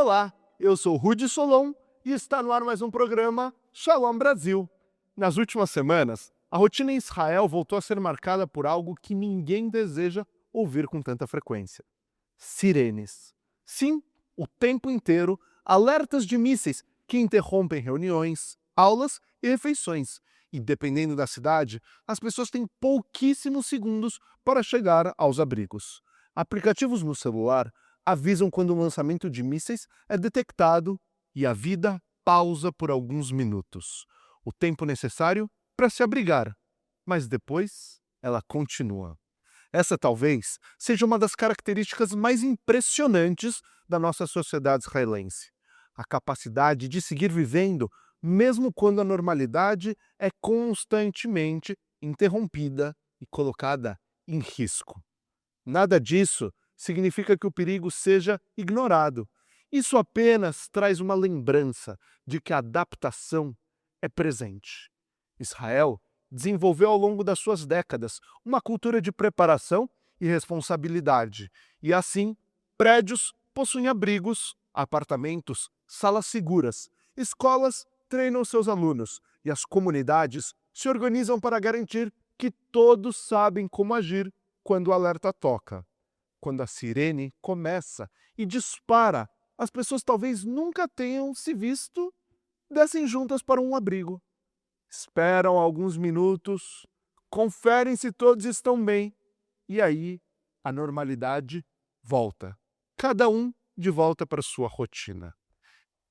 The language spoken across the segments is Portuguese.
Olá, eu sou Rudy Solon e está no ar mais um programa Shalom Brasil. Nas últimas semanas, a rotina em Israel voltou a ser marcada por algo que ninguém deseja ouvir com tanta frequência: sirenes. Sim, o tempo inteiro, alertas de mísseis que interrompem reuniões, aulas e refeições. E dependendo da cidade, as pessoas têm pouquíssimos segundos para chegar aos abrigos. Aplicativos no celular avisam quando o lançamento de mísseis é detectado e a vida pausa por alguns minutos. O tempo necessário para se abrigar, mas depois ela continua. Essa talvez seja uma das características mais impressionantes da nossa sociedade israelense: a capacidade de seguir vivendo mesmo quando a normalidade é constantemente interrompida e colocada em risco. Nada disso significa que o perigo seja ignorado. Isso apenas traz uma lembrança de que a adaptação é presente. Israel desenvolveu ao longo das suas décadas uma cultura de preparação e responsabilidade, e assim, prédios possuem abrigos, apartamentos, salas seguras, escolas treinam seus alunos e as comunidades se organizam para garantir que todos sabem como agir quando o alerta toca. Quando a sirene começa e dispara, as pessoas talvez nunca tenham se visto, descem juntas para um abrigo. Esperam alguns minutos, conferem se todos estão bem e aí a normalidade volta. Cada um de volta para sua rotina.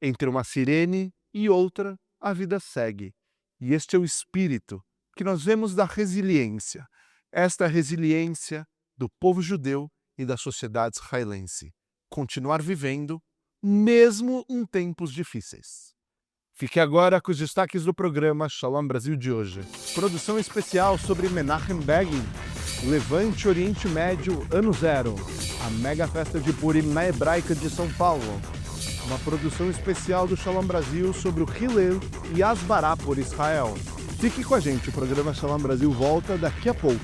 Entre uma sirene e outra, a vida segue. E este é o espírito que nós vemos da resiliência. Esta resiliência do povo judeu e da sociedade israelense. Continuar vivendo, mesmo em tempos difíceis. Fique agora com os destaques do programa Shalom Brasil de hoje. Produção especial sobre Menachem Begin, Levante Oriente Médio Ano Zero, a mega festa de Purim na Hebraica de São Paulo. Uma produção especial do Shalom Brasil sobre o Hillel e Asbará por Israel. Fique com a gente, o programa Shalom Brasil volta daqui a pouco.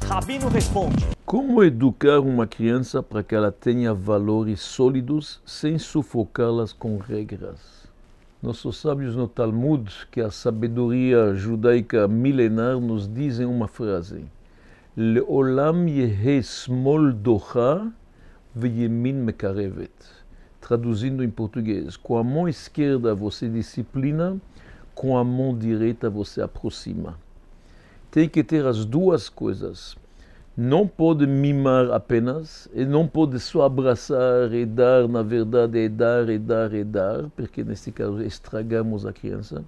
Rabino responde. Como educar uma criança para que ela tenha valores sólidos sem sufocá-las com regras? Nossos sábios no Talmud, que a sabedoria judaica milenar, nos dizem uma frase: Le'olam yehe smol docha veyemin mekarevet. Traduzindo em português: com a mão esquerda você disciplina, com a mão direita você aproxima. Tem que ter as duas coisas. Não pode mimar apenas, e não pode só abraçar e dar, na verdade, e dar, porque nesse caso estragamos a criança,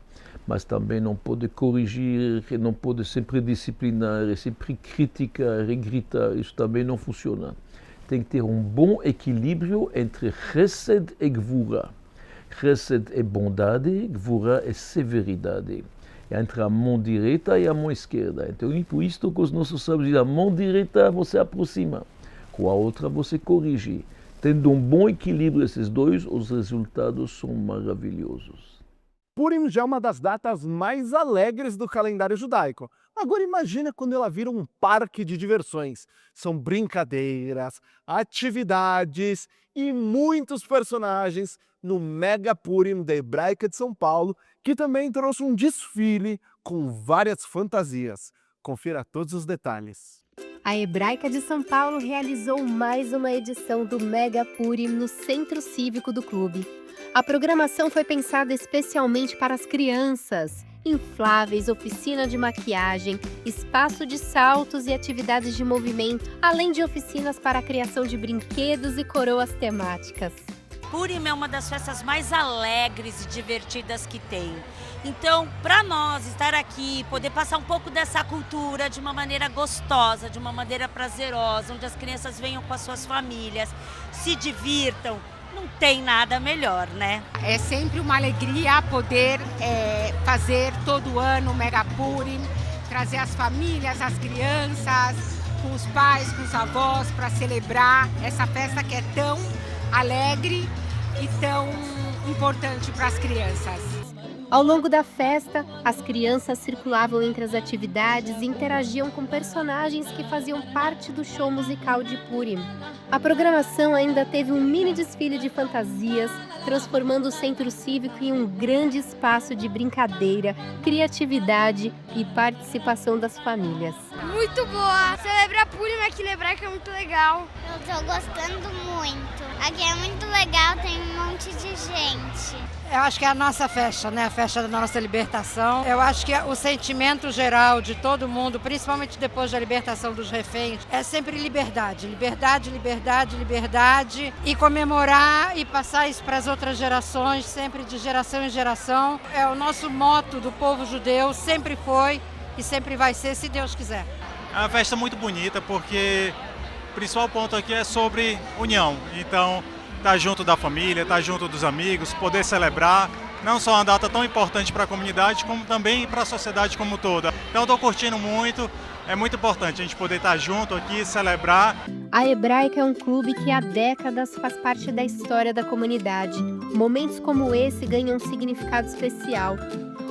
mas também não pode corrigir, e não pode sempre disciplinar, e sempre criticar e gritar, isso também não funciona. Tem que ter um bom equilíbrio entre Chesed e Gvura. Chesed é bondade, Gvura é severidade. Entre a mão direita e a mão esquerda. Então, por isso que os nossos sábios dizem: a mão direita você aproxima, com a outra você corrige. Tendo um bom equilíbrio esses dois, os resultados são maravilhosos. Purim já é uma das datas mais alegres do calendário judaico. Agora imagina quando ela vira um parque de diversões. São brincadeiras, atividades e muitos personagens no Mega Purim da Hebraica de São Paulo, que também trouxe um desfile com várias fantasias. Confira todos os detalhes. A Hebraica de São Paulo realizou mais uma edição do Mega Purim no Centro Cívico do clube. A programação foi pensada especialmente para as crianças. Infláveis, oficina de maquiagem, espaço de saltos e atividades de movimento, além de oficinas para a criação de brinquedos e coroas temáticas. Purim é uma das festas mais alegres e divertidas que tem. Então, para nós estar aqui, poder passar um pouco dessa cultura de uma maneira gostosa, de uma maneira prazerosa, onde as crianças venham com as suas famílias, se divirtam, não tem nada melhor, né? É sempre uma alegria poder fazer todo ano o Mega Purim, trazer as famílias, as crianças, com os pais, com os avós, para celebrar essa festa que é tão alegre e tão importante para as crianças. Ao longo da festa, as crianças circulavam entre as atividades e interagiam com personagens que faziam parte do show musical de Purim. A programação ainda teve um mini desfile de fantasias, transformando o centro cívico em um grande espaço de brincadeira, criatividade e participação das famílias. Muito boa! Celebrar Purim aqui em Hebraica é muito legal. Eu tô gostando muito. Aqui é muito legal, tem um monte de gente. Eu acho que é a nossa festa, né? A festa da nossa libertação. Eu acho que o sentimento geral de todo mundo, principalmente depois da libertação dos reféns, é sempre liberdade. Liberdade, liberdade, liberdade. E comemorar e passar isso para as outras gerações, sempre de geração em geração. É o nosso moto do povo judeu, sempre foi e sempre vai ser, se Deus quiser. É uma festa muito bonita porque o principal ponto aqui é sobre união. Então, estar junto da família, estar junto dos amigos, poder celebrar, não só uma data tão importante para a comunidade, como também para a sociedade como toda. Então estou curtindo muito, é muito importante a gente poder estar junto aqui, celebrar. A Hebraica é um clube que há décadas faz parte da história da comunidade. Momentos como esse ganham um significado especial.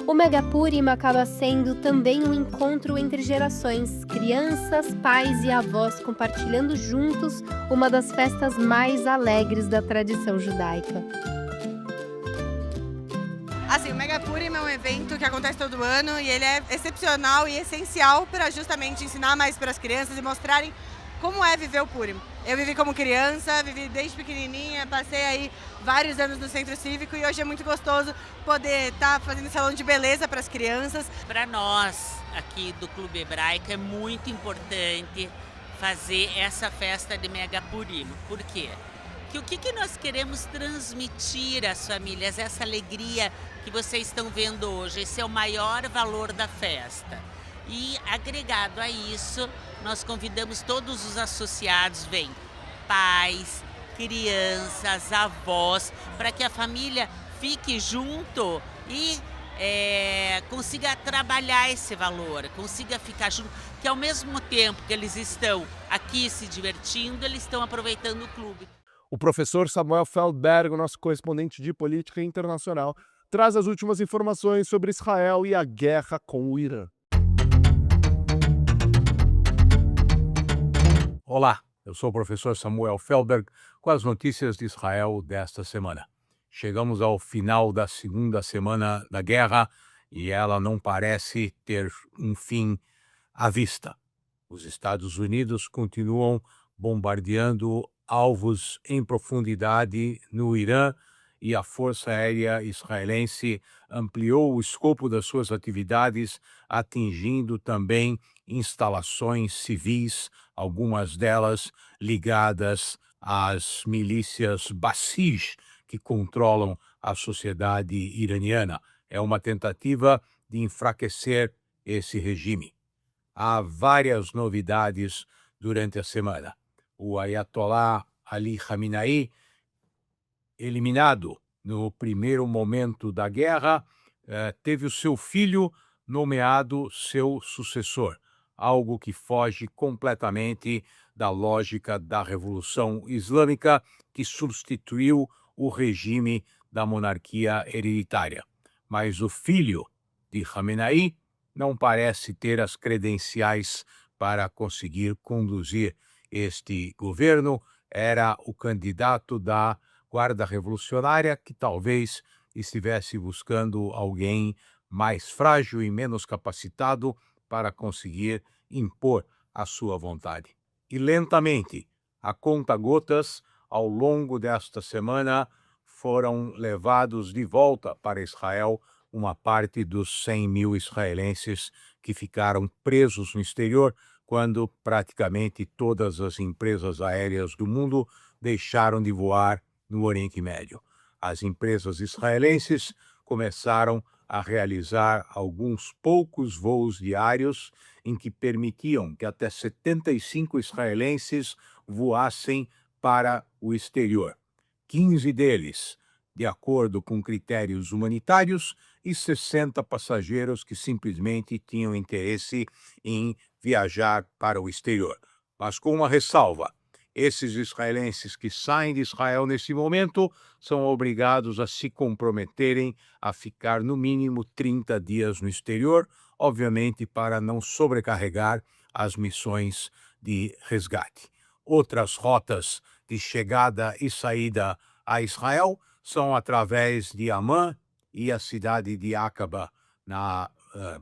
O Mega Purim acaba sendo também um encontro entre gerações, crianças, pais e avós compartilhando juntos uma das festas mais alegres da tradição judaica. Assim, o Mega Purim é um evento que acontece todo ano e ele é excepcional e essencial para justamente ensinar mais para as crianças e mostrarem como é viver o Purim. Eu vivi como criança, vivi desde pequenininha, passei aí vários anos no centro cívico e hoje é muito gostoso poder estar fazendo salão de beleza para as crianças. Para nós, aqui do Clube Hebraica, é muito importante fazer essa festa de Mega Purim. Por quê? O que nós queremos transmitir às famílias, essa alegria que vocês estão vendo hoje, esse é o maior valor da festa. E agregado a isso, nós convidamos todos os associados, vem pais, crianças, avós, para que a família fique junto e consiga trabalhar esse valor, consiga ficar junto, que ao mesmo tempo que eles estão aqui se divertindo, eles estão aproveitando o clube. O professor Samuel Feldberg, nosso correspondente de política internacional, traz as últimas informações sobre Israel e a guerra com o Irã. Olá, eu sou o professor Samuel Feldberg com as notícias de Israel desta semana. Chegamos ao final da segunda semana da guerra e ela não parece ter um fim à vista. Os Estados Unidos continuam bombardeando alvos em profundidade no Irã e a Força Aérea Israelense ampliou o escopo das suas atividades, atingindo também instalações civis, algumas delas ligadas às milícias Basij, que controlam a sociedade iraniana. É uma tentativa de enfraquecer esse regime. Há várias novidades durante a semana. O Ayatollah Ali Khamenei, eliminado no primeiro momento da guerra, teve o seu filho nomeado seu sucessor, algo que foge completamente da lógica da Revolução Islâmica, que substituiu o regime da monarquia hereditária. Mas o filho de Khamenei não parece ter as credenciais para conseguir conduzir este governo. Era o candidato da Guarda Revolucionária que talvez estivesse buscando alguém mais frágil e menos capacitado para conseguir impor a sua vontade. E lentamente, a conta-gotas, ao longo desta semana, foram levados de volta para Israel uma parte dos 100 mil israelenses que ficaram presos no exterior quando praticamente todas as empresas aéreas do mundo deixaram de voar no Oriente Médio. As empresas israelenses começaram a realizar alguns poucos voos diários em que permitiam que até 75 israelenses voassem para o exterior. 15 deles, de acordo com critérios humanitários, e 60 passageiros que simplesmente tinham interesse em viajar para o exterior. mas com uma ressalva. Esses israelenses que saem de Israel nesse momento são obrigados a se comprometerem a ficar no mínimo 30 dias no exterior, obviamente para não sobrecarregar as missões de resgate. Outras rotas de chegada e saída a Israel são através de Amman e a cidade de Aqaba, na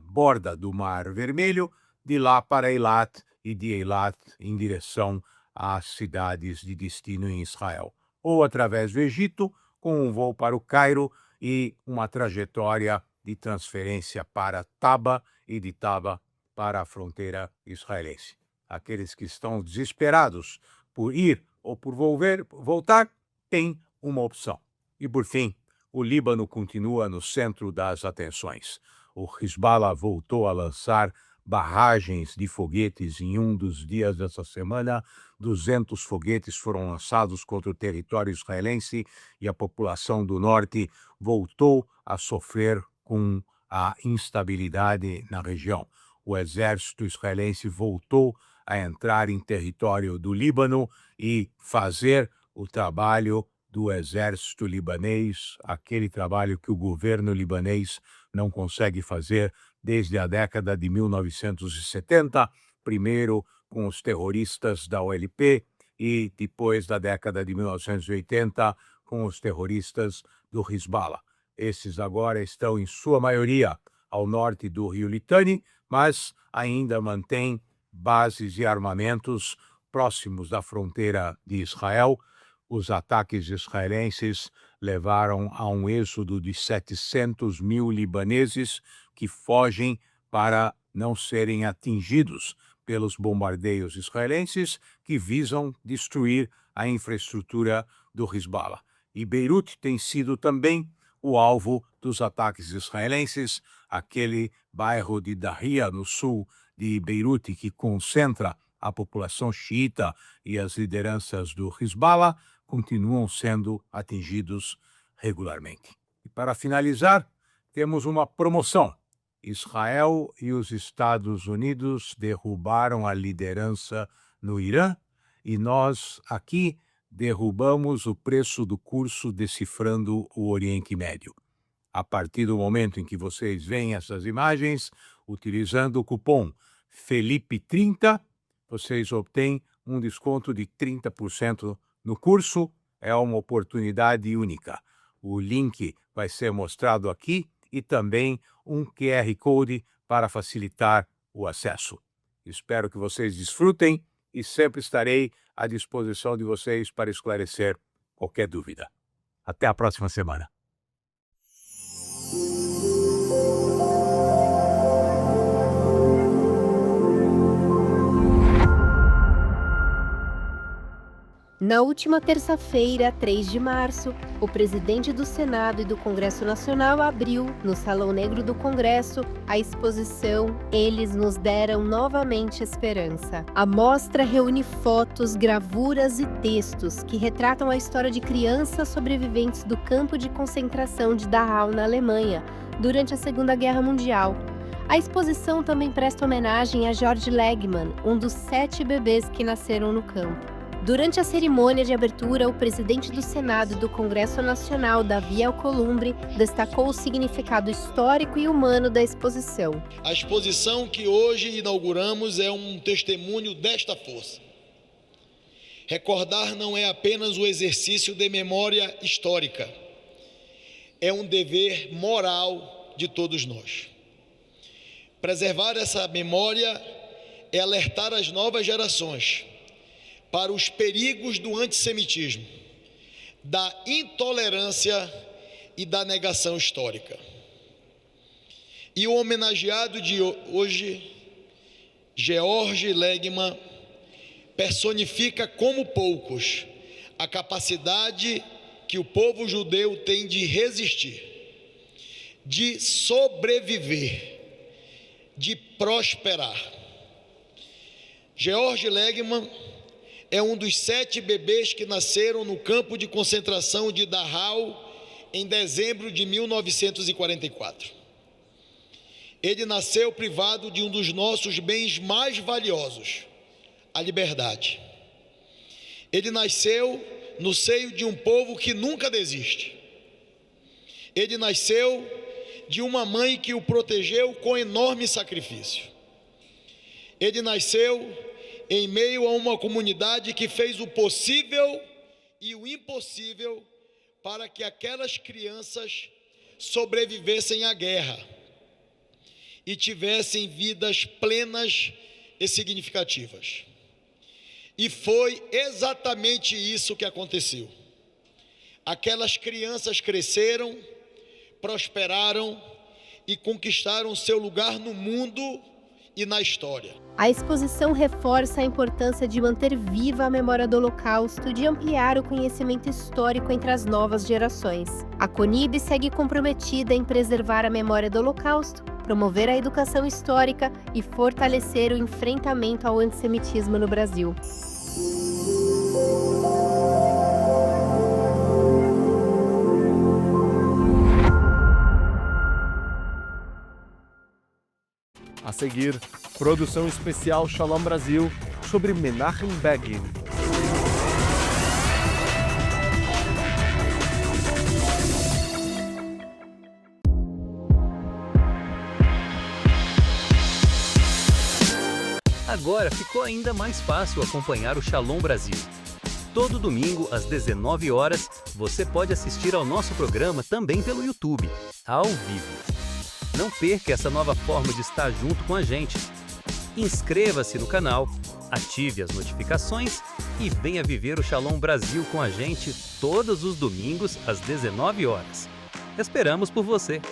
borda do Mar Vermelho, de lá para Eilat e de Eilat em direção às cidades de destino em Israel, ou através do Egito, com um voo para o Cairo e uma trajetória de transferência para Taba e de Taba para a fronteira israelense. Aqueles que estão desesperados por ir ou por voltar, têm uma opção. E, por fim, o Líbano continua no centro das atenções. O Hezbollah voltou a lançar barragens de foguetes em um dos dias dessa semana. 200 foguetes foram lançados contra o território israelense e a população do norte voltou a sofrer com a instabilidade na região. O exército israelense voltou a entrar em território do Líbano e fazer o trabalho do exército libanês, aquele trabalho que o governo libanês não consegue fazer desde a década de 1970, primeiro com os terroristas da OLP e depois da década de 1980 com os terroristas do Hezbollah. Esses agora estão, em sua maioria, ao norte do Rio Litani, mas ainda mantêm bases e armamentos próximos da fronteira de Israel. Os ataques israelenses levaram a um êxodo de 700 mil libaneses que fogem para não serem atingidos pelos bombardeios israelenses que visam destruir a infraestrutura do Hezbollah. E Beirute tem sido também o alvo dos ataques israelenses, aquele bairro de Dahia, no sul de Beirute, que concentra a população xiita e as lideranças do Hezbollah, continuam sendo atingidos regularmente. E para finalizar, temos uma promoção. Israel e os Estados Unidos derrubaram a liderança no Irã e nós aqui derrubamos o preço do curso Decifrando o Oriente Médio. A partir do momento em que vocês veem essas imagens, utilizando o cupom FELIPE30, vocês obtêm um desconto de 30% no curso. É uma oportunidade única. O link vai ser mostrado aqui e também um QR Code para facilitar o acesso. Espero que vocês desfrutem e sempre estarei à disposição de vocês para esclarecer qualquer dúvida. Até a próxima semana. Na última terça-feira, 3 de março, o presidente do Senado e do Congresso Nacional abriu, no Salão Negro do Congresso, a exposição Eles Nos Deram Novamente Esperança. A mostra reúne fotos, gravuras e textos que retratam a história de crianças sobreviventes do campo de concentração de Dachau, na Alemanha, durante a Segunda Guerra Mundial. A exposição também presta homenagem a George Legman, um dos 7 bebês que nasceram no campo. Durante a cerimônia de abertura, o presidente do Senado e do Congresso Nacional, Davi Alcolumbre, destacou o significado histórico e humano da exposição. A exposição que hoje inauguramos é um testemunho desta força. Recordar não é apenas o exercício de memória histórica, é um dever moral de todos nós. Preservar essa memória é alertar as novas gerações para os perigos do antissemitismo, da intolerância e da negação histórica. E o homenageado de hoje, George Legman, personifica como poucos a capacidade que o povo judeu tem de resistir, de sobreviver, de prosperar. George Legman é um dos 7 bebês que nasceram no campo de concentração de Dachau em dezembro de 1944. Ele nasceu privado de um dos nossos bens mais valiosos, a liberdade. Ele nasceu no seio de um povo que nunca desiste. Ele nasceu de uma mãe que o protegeu com enorme sacrifício. Ele nasceu em meio a uma comunidade que fez o possível e o impossível para que aquelas crianças sobrevivessem à guerra e tivessem vidas plenas e significativas. E foi exatamente isso que aconteceu. Aquelas crianças cresceram, prosperaram e conquistaram seu lugar no mundo e na história. A exposição reforça a importância de manter viva a memória do Holocausto e de ampliar o conhecimento histórico entre as novas gerações. A CONIB segue comprometida em preservar a memória do Holocausto, promover a educação histórica e fortalecer o enfrentamento ao antissemitismo no Brasil. A seguir, produção especial Shalom Brasil sobre Menachem Begin. Agora ficou ainda mais fácil acompanhar o Shalom Brasil. Todo domingo, às 19 horas, você pode assistir ao nosso programa também pelo YouTube, ao vivo. Não perca essa nova forma de estar junto com a gente. Inscreva-se no canal, ative as notificações e venha viver o Shalom Brasil com a gente todos os domingos às 19 horas. Esperamos por você! –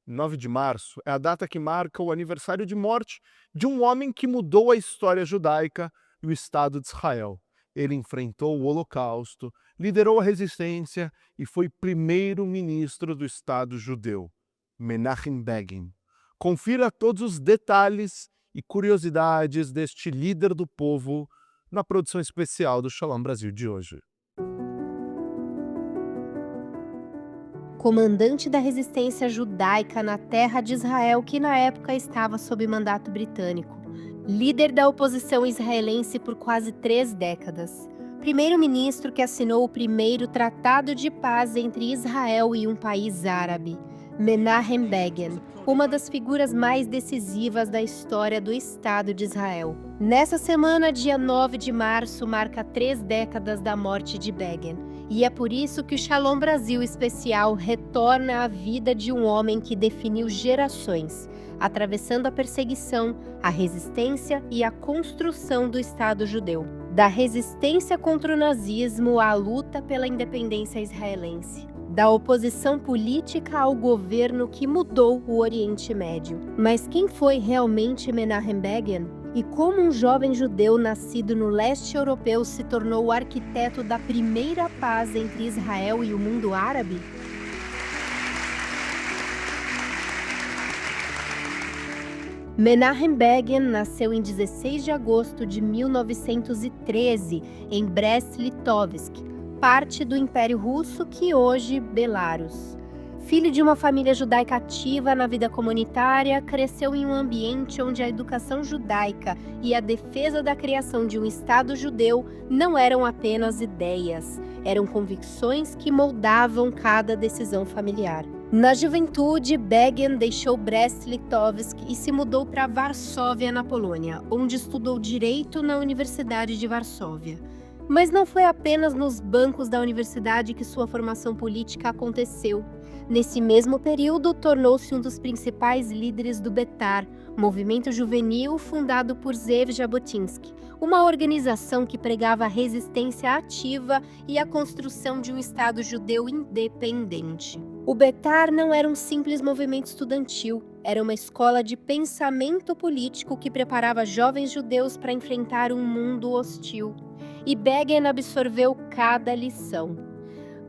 9 de março é a data que marca o aniversário de morte de um homem que mudou a história judaica e o Estado de Israel. Ele enfrentou o Holocausto, liderou a resistência e foi primeiro-ministro do Estado judeu, Menachem Begin. Confira todos os detalhes e curiosidades deste líder do povo na produção especial do Shalom Brasil de hoje. Comandante da resistência judaica na terra de Israel, que na época estava sob mandato britânico. Líder da oposição israelense por quase 3 décadas. Primeiro-ministro que assinou o primeiro tratado de paz entre Israel e um país árabe. Menachem Begin, uma das figuras mais decisivas da história do Estado de Israel. Nessa semana, dia 9 de março, marca 3 décadas da morte de Begin. E é por isso que o Shalom Brasil especial retorna à vida de um homem que definiu gerações, atravessando a perseguição, a resistência e a construção do Estado judeu. Da resistência contra o nazismo à luta pela independência israelense. Da oposição política ao governo que mudou o Oriente Médio. Mas quem foi realmente Menachem Begin? E como um jovem judeu nascido no leste europeu se tornou o arquiteto da primeira paz entre Israel e o mundo árabe? Menachem Begin nasceu em 16 de agosto de 1913 em Brest-Litovsk, parte do Império Russo que hoje Belarus. Filho de uma família judaica ativa na vida comunitária, cresceu em um ambiente onde a educação judaica e a defesa da criação de um Estado judeu não eram apenas ideias, eram convicções que moldavam cada decisão familiar. Na juventude, Begin deixou Brest-Litovsk e se mudou para Varsóvia, na Polônia, onde estudou Direito na Universidade de Varsóvia. Mas não foi apenas nos bancos da universidade que sua formação política aconteceu. Nesse mesmo período, tornou-se um dos principais líderes do Betar, movimento juvenil fundado por Zev Jabotinsky, uma organização que pregava a resistência ativa e a construção de um Estado judeu independente. O Betar não era um simples movimento estudantil, era uma escola de pensamento político que preparava jovens judeus para enfrentar um mundo hostil. E Begin absorveu cada lição.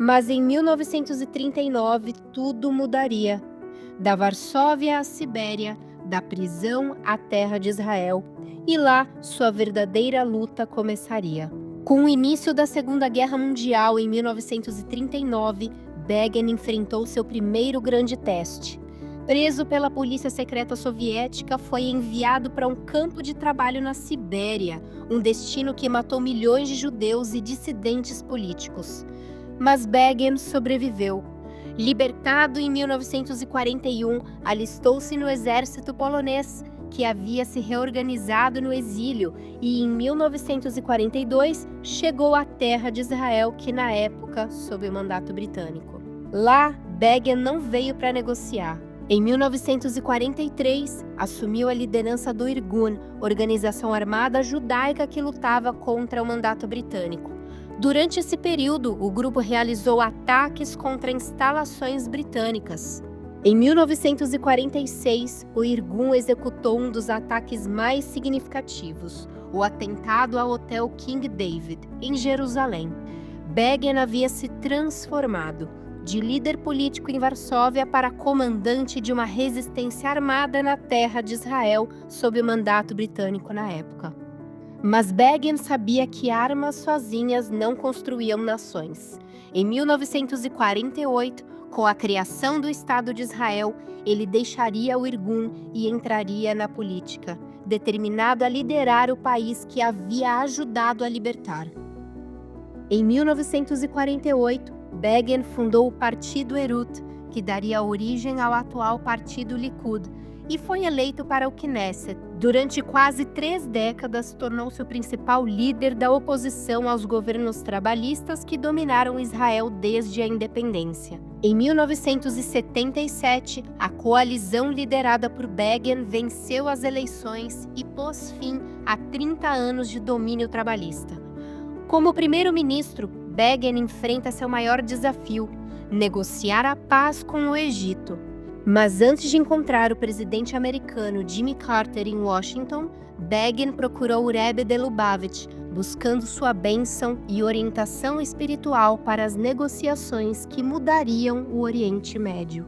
Mas em 1939 tudo mudaria. Da Varsóvia à Sibéria, da prisão à terra de Israel. E lá sua verdadeira luta começaria. Com o início da Segunda Guerra Mundial em 1939, Begin enfrentou seu primeiro grande teste. Preso pela polícia secreta soviética, foi enviado para um campo de trabalho na Sibéria, um destino que matou milhões de judeus e dissidentes políticos. Mas Begin sobreviveu. Libertado em 1941, alistou-se no exército polonês, que havia se reorganizado no exílio, e em 1942 chegou à terra de Israel, que na época sob o mandato britânico. Lá, Begin não veio para negociar. Em 1943, assumiu a liderança do Irgun, organização armada judaica que lutava contra o mandato britânico. Durante esse período, o grupo realizou ataques contra instalações britânicas. Em 1946, o Irgun executou um dos ataques mais significativos, o atentado ao Hotel King David, em Jerusalém. Begin havia se transformado de líder político em Varsóvia para comandante de uma resistência armada na terra de Israel sob o mandato britânico na época. Mas Begin sabia que armas sozinhas não construíam nações. Em 1948, com a criação do Estado de Israel, ele deixaria o Irgun e entraria na política, determinado a liderar o país que havia ajudado a libertar. Em 1948, Begin fundou o Partido Herut, que daria origem ao atual Partido Likud, e foi eleito para o Knesset. Durante quase 3 décadas, tornou-se o principal líder da oposição aos governos trabalhistas que dominaram Israel desde a independência. Em 1977, a coalizão liderada por Begin venceu as eleições e pôs fim a 30 anos de domínio trabalhista. Como primeiro-ministro, Begin enfrenta seu maior desafio: negociar a paz com o Egito. Mas antes de encontrar o presidente americano Jimmy Carter em Washington, Begin procurou o Rebbe de Lubavitch, buscando sua bênção e orientação espiritual para as negociações que mudariam o Oriente Médio.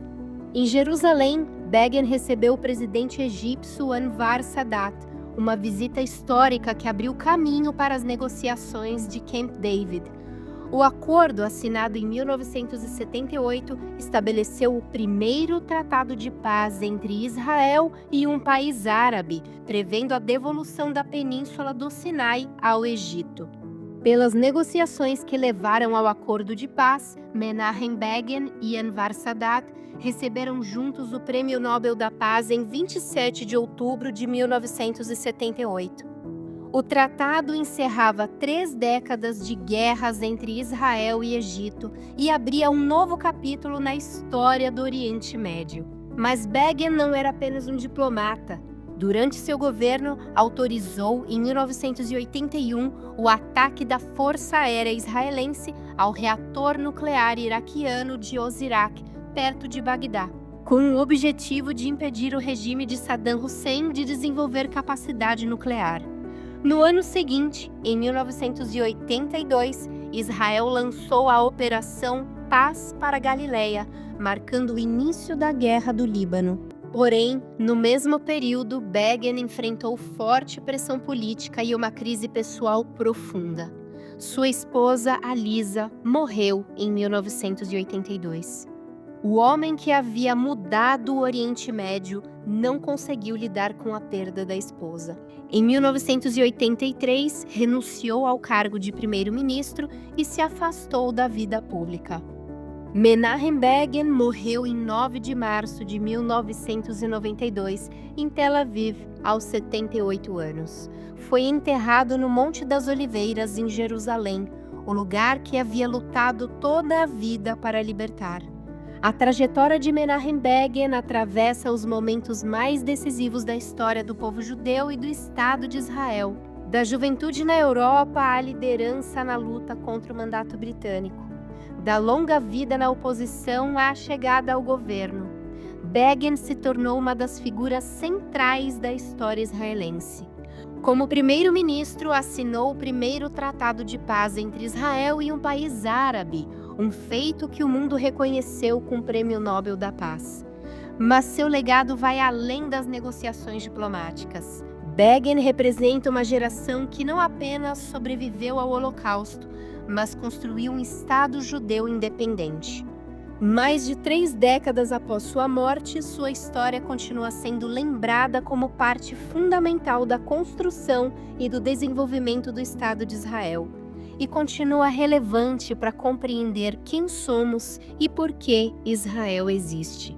Em Jerusalém, Begin recebeu o presidente egípcio Anwar Sadat, uma visita histórica que abriu caminho para as negociações de Camp David. O acordo, assinado em 1978, estabeleceu o primeiro tratado de paz entre Israel e um país árabe, prevendo a devolução da península do Sinai ao Egito. Pelas negociações que levaram ao acordo de paz, Menachem Begin e Anwar Sadat receberam juntos o Prêmio Nobel da Paz em 27 de outubro de 1978. O tratado encerrava 3 décadas de guerras entre Israel e Egito e abria um novo capítulo na história do Oriente Médio. Mas Begin não era apenas um diplomata. Durante seu governo, autorizou, em 1981, o ataque da Força Aérea Israelense ao reator nuclear iraquiano de Osirak, perto de Bagdá, com o objetivo de impedir o regime de Saddam Hussein de desenvolver capacidade nuclear. No ano seguinte, em 1982, Israel lançou a Operação Paz para Galileia, marcando o início da Guerra do Líbano. Porém, no mesmo período, Begin enfrentou forte pressão política e uma crise pessoal profunda. Sua esposa, Alisa, morreu em 1982. O homem que havia mudado o Oriente Médio não conseguiu lidar com a perda da esposa. Em 1983, renunciou ao cargo de primeiro-ministro e se afastou da vida pública. Menachem Begin morreu em 9 de março de 1992, em Tel Aviv, aos 78 anos. Foi enterrado no Monte das Oliveiras, em Jerusalém, o lugar que havia lutado toda a vida para libertar. A trajetória de Menachem Begin atravessa os momentos mais decisivos da história do povo judeu e do Estado de Israel, da juventude na Europa à liderança na luta contra o mandato britânico, da longa vida na oposição à chegada ao governo. Begin se tornou uma das figuras centrais da história israelense. Como primeiro-ministro, assinou o primeiro tratado de paz entre Israel e um país árabe, um feito que o mundo reconheceu com o Prêmio Nobel da Paz. Mas seu legado vai além das negociações diplomáticas. Begin representa uma geração que não apenas sobreviveu ao Holocausto, mas construiu um Estado judeu independente. Mais de 3 décadas após sua morte, sua história continua sendo lembrada como parte fundamental da construção e do desenvolvimento do Estado de Israel. E continua relevante para compreender quem somos e por que Israel existe.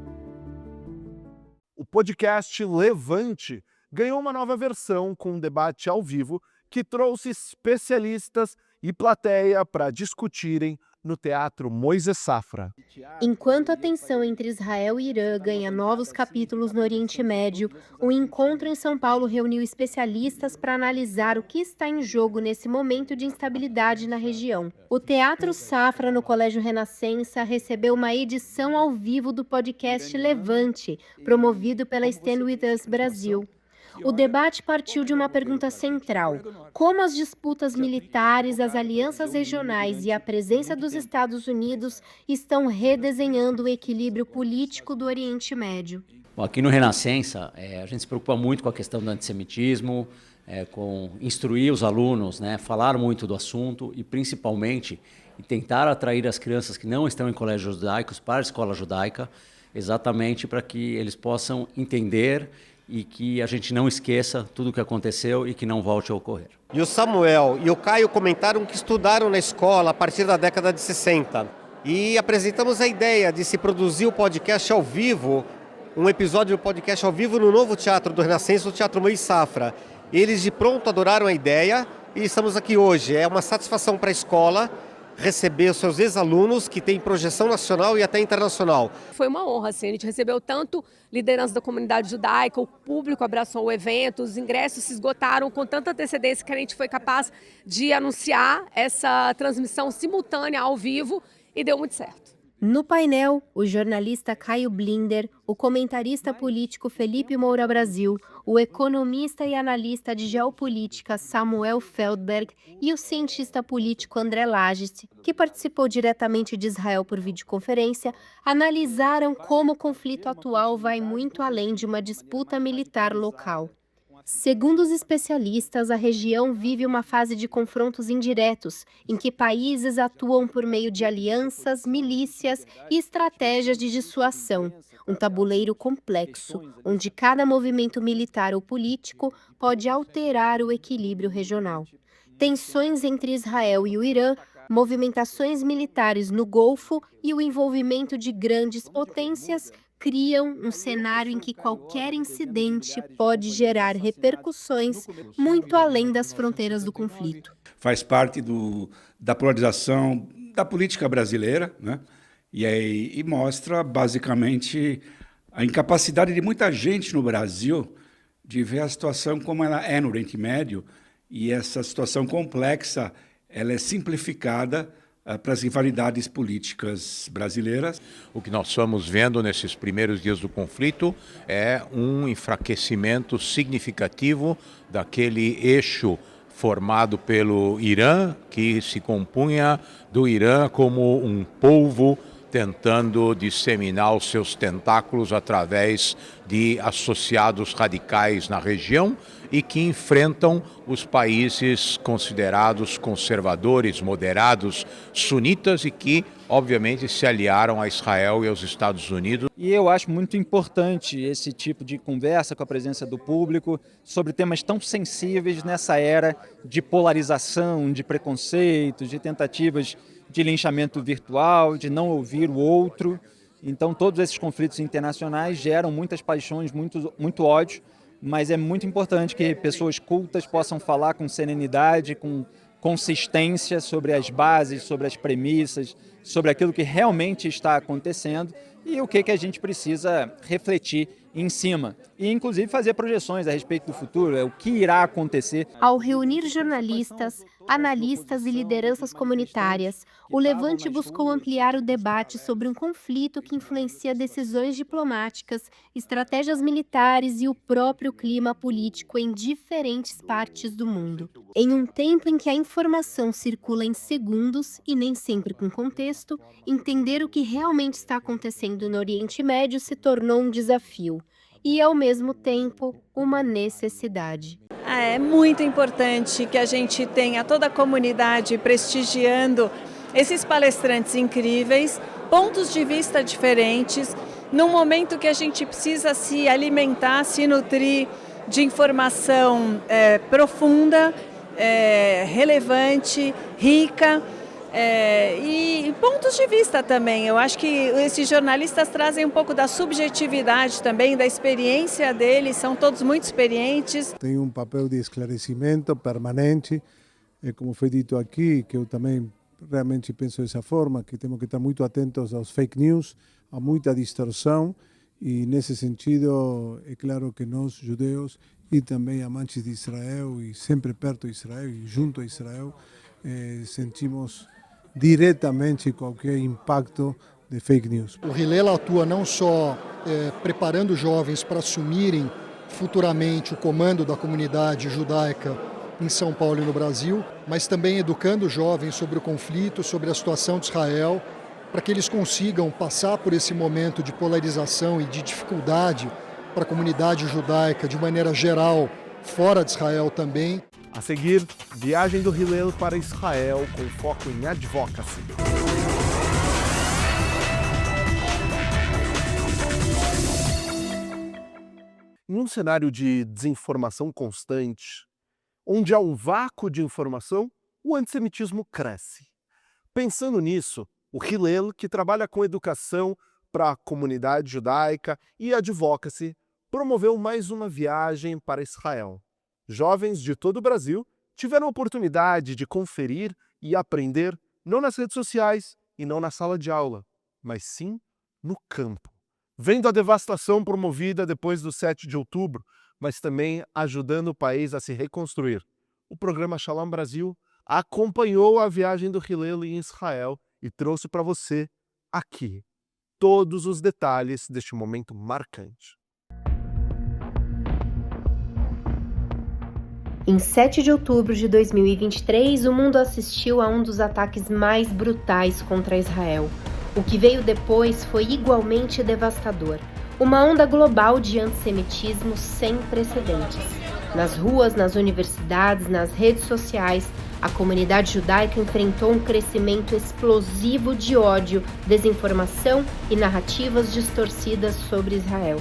O podcast Levante ganhou uma nova versão com um debate ao vivo que trouxe especialistas e plateia para discutirem no Teatro Moisés Safra. Enquanto a tensão entre Israel e Irã ganha novos capítulos no Oriente Médio, o encontro em São Paulo reuniu especialistas para analisar o que está em jogo nesse momento de instabilidade na região. O Teatro Safra, no Colégio Renascença, recebeu uma edição ao vivo do podcast Levante, promovido pela Stand With Us Brasil. O debate partiu de uma pergunta central: como as disputas militares, as alianças regionais e a presença dos Estados Unidos estão redesenhando o equilíbrio político do Oriente Médio? Bom, aqui no Renascença, a gente se preocupa muito com a questão do antissemitismo, com instruir os alunos, falar muito do assunto e, principalmente, tentar atrair as crianças que não estão em colégios judaicos para a escola judaica, exatamente para que eles possam entender e que a gente não esqueça tudo o que aconteceu e que não volte a ocorrer. E o Samuel e o Caio comentaram que estudaram na escola a partir da década de 60. E apresentamos a ideia de se produzir o podcast ao vivo, um episódio do podcast ao vivo no novo Teatro do Renascença, o Teatro Moisés Safra. Eles de pronto adoraram a ideia e estamos aqui hoje. É uma satisfação para a escola receber os seus ex-alunos que têm projeção nacional e até internacional. Foi uma honra, assim, a gente recebeu tanto liderança da comunidade judaica, o público abraçou o evento, os ingressos se esgotaram com tanta antecedência que a gente foi capaz de anunciar essa transmissão simultânea ao vivo e deu muito certo. No painel, o jornalista Caio Blinder, o comentarista político Felipe Moura Brasil, o economista e analista de geopolítica Samuel Feldberg e o cientista político André Lages, que participou diretamente de Israel por videoconferência, analisaram como o conflito atual vai muito além de uma disputa militar local. Segundo os especialistas, a região vive uma fase de confrontos indiretos, em que países atuam por meio de alianças, milícias e estratégias de dissuasão. Um tabuleiro complexo, onde cada movimento militar ou político pode alterar o equilíbrio regional. Tensões entre Israel e o Irã, movimentações militares no Golfo e o envolvimento de grandes potências criam um cenário em que qualquer incidente pode gerar repercussões muito além das fronteiras do conflito. Faz parte da polarização da política brasileira, e mostra basicamente a incapacidade de muita gente no Brasil de ver a situação como ela é no Oriente Médio, e essa situação complexa ela é simplificada para as rivalidades políticas brasileiras. O que nós estamos vendo nesses primeiros dias do conflito é um enfraquecimento significativo daquele eixo formado pelo Irã, que se compunha do Irã como um polvo tentando disseminar os seus tentáculos através de associados radicais na região e que enfrentam os países considerados conservadores, moderados, sunitas e que, obviamente, se aliaram a Israel e aos Estados Unidos. E eu acho muito importante esse tipo de conversa com a presença do público sobre temas tão sensíveis nessa era de polarização, de preconceito, de tentativas de linchamento virtual, de não ouvir o outro. Então, todos esses conflitos internacionais geram muitas paixões, muito ódio, mas é muito importante que pessoas cultas possam falar com serenidade, com consistência sobre as bases, sobre as premissas, sobre aquilo que realmente está acontecendo e o que a gente precisa refletir em cima. E, inclusive, fazer projeções a respeito do futuro, o que irá acontecer. Ao reunir jornalistas, analistas e lideranças comunitárias, o Levante buscou ampliar o debate sobre um conflito que influencia decisões diplomáticas, estratégias militares e o próprio clima político em diferentes partes do mundo. Em um tempo em que a informação circula em segundos e nem sempre com contexto, entender o que realmente está acontecendo no Oriente Médio se tornou um desafio. E, ao mesmo tempo, uma necessidade. É muito importante que a gente tenha toda a comunidade prestigiando esses palestrantes incríveis, pontos de vista diferentes, num momento que a gente precisa se alimentar, se nutrir de informação profunda, relevante, rica. E pontos de vista também. Eu acho que esses jornalistas trazem um pouco da subjetividade também, da experiência deles, são todos muito experientes. Tem um papel de esclarecimento permanente, como foi dito aqui, que eu também realmente penso dessa forma, que temos que estar muito atentos aos fake news, há muita distorção, e nesse sentido é claro que nós, judeus, e também amantes de Israel, e sempre perto de Israel, e junto a Israel, sentimos diretamente qualquer impacto de fake news. O Hillel atua não só preparando jovens para assumirem futuramente o comando da comunidade judaica em São Paulo e no Brasil, mas também educando jovens sobre o conflito, sobre a situação de Israel, para que eles consigam passar por esse momento de polarização e de dificuldade para a comunidade judaica de maneira geral, fora de Israel também. A seguir, viagem do Hillel para Israel com foco em advocacy. Em um cenário de desinformação constante, onde há um vácuo de informação, o antissemitismo cresce. Pensando nisso, o Hillel, que trabalha com educação para a comunidade judaica e advocacy, promoveu mais uma viagem para Israel. Jovens de todo o Brasil tiveram a oportunidade de conferir e aprender não nas redes sociais e não na sala de aula, mas sim no campo. Vendo a devastação promovida depois do 7 de outubro, mas também ajudando o país a se reconstruir. O programa Shalom Brasil acompanhou a viagem do Hillel em Israel e trouxe para você, aqui, todos os detalhes deste momento marcante. Em 7 de outubro de 2023, o mundo assistiu a um dos ataques mais brutais contra Israel. O que veio depois foi igualmente devastador. Uma onda global de antissemitismo sem precedentes. Nas ruas, nas universidades, nas redes sociais, a comunidade judaica enfrentou um crescimento explosivo de ódio, desinformação e narrativas distorcidas sobre Israel.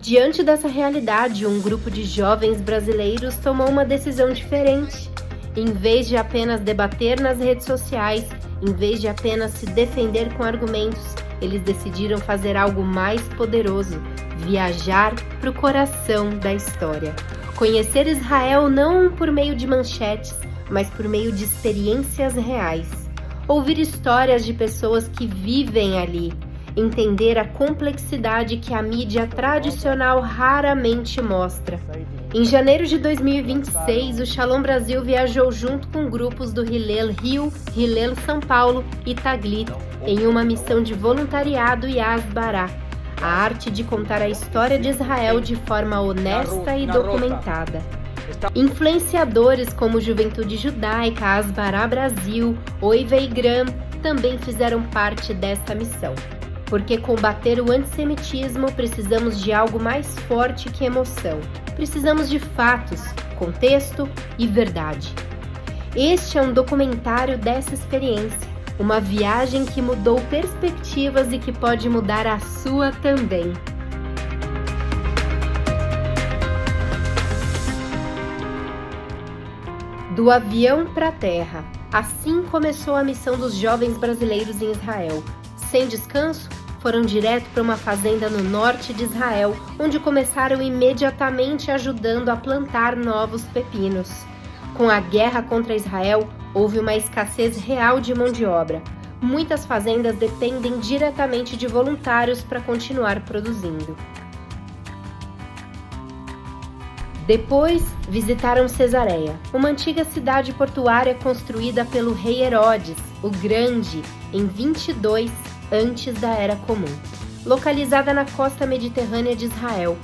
Diante dessa realidade, um grupo de jovens brasileiros tomou uma decisão diferente. Em vez de apenas debater nas redes sociais, em vez de apenas se defender com argumentos, eles decidiram fazer algo mais poderoso: viajar para o coração da história. Conhecer Israel não por meio de manchetes, mas por meio de experiências reais. Ouvir histórias de pessoas que vivem ali. Entender a complexidade que a mídia tradicional raramente mostra. Em janeiro de 2026, o Shalom Brasil viajou junto com grupos do Hillel Rio, Hillel São Paulo e Taglit em uma missão de voluntariado e Asbará, a arte de contar a história de Israel de forma honesta e documentada. Influenciadores como Juventude Judaica, Asbará Brasil, Oive e Gram também fizeram parte dessa missão. Porque combater o antissemitismo precisamos de algo mais forte que emoção. Precisamos de fatos, contexto e verdade. Este é um documentário dessa experiência, uma viagem que mudou perspectivas e que pode mudar a sua também. Do avião para a terra, assim começou a missão dos jovens brasileiros em Israel. Sem descanso, foram direto para uma fazenda no norte de Israel, onde começaram imediatamente ajudando a plantar novos pepinos. Com a guerra contra Israel, houve uma escassez real de mão de obra. Muitas fazendas dependem diretamente de voluntários para continuar produzindo. Depois, visitaram Cesareia, uma antiga cidade portuária construída pelo rei Herodes, o Grande, em 22 antes da Era Comum, localizada na costa mediterrânea de Israel.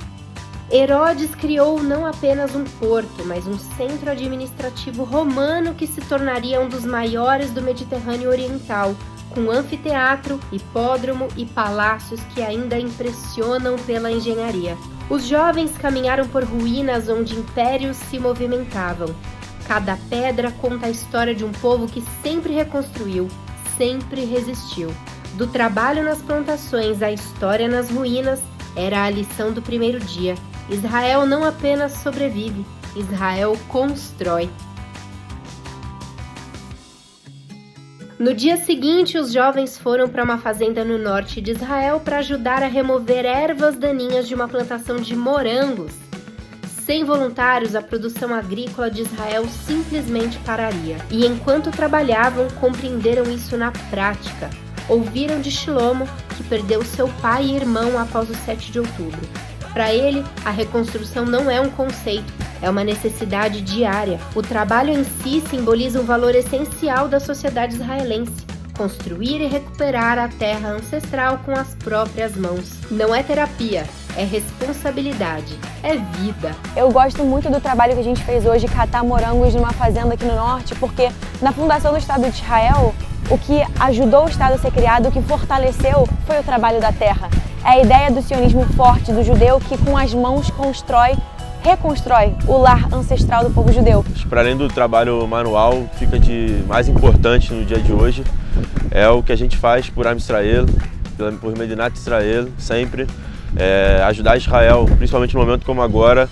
Herodes criou não apenas um porto, mas um centro administrativo romano que se tornaria um dos maiores do Mediterrâneo Oriental, com anfiteatro, hipódromo e palácios que ainda impressionam pela engenharia. Os jovens caminharam por ruínas onde impérios se movimentavam. Cada pedra conta a história de um povo que sempre reconstruiu, sempre resistiu. Do trabalho nas plantações à história nas ruínas, era a lição do primeiro dia. Israel não apenas sobrevive, Israel constrói. No dia seguinte, os jovens foram para uma fazenda no norte de Israel para ajudar a remover ervas daninhas de uma plantação de morangos. Sem voluntários, a produção agrícola de Israel simplesmente pararia. E enquanto trabalhavam, compreenderam isso na prática. Ouviram de Shlomo, que perdeu seu pai e irmão após o 7 de outubro. Para ele, a reconstrução não é um conceito, é uma necessidade diária. O trabalho em si simboliza um valor essencial da sociedade israelense: construir e recuperar a terra ancestral com as próprias mãos. Não é terapia, é responsabilidade, é vida. Eu gosto muito do trabalho que a gente fez hoje, catar morangos numa fazenda aqui no norte, porque na fundação do Estado de Israel, o que ajudou o Estado a ser criado, o que fortaleceu, foi o trabalho da terra. É a ideia do sionismo forte do judeu que com as mãos reconstrói o lar ancestral do povo judeu. Para além do trabalho manual, fica de mais importante no dia de hoje é o que a gente faz por Am Israel, por Medinat Israel, sempre. Ajudar Israel, principalmente num momento como agora,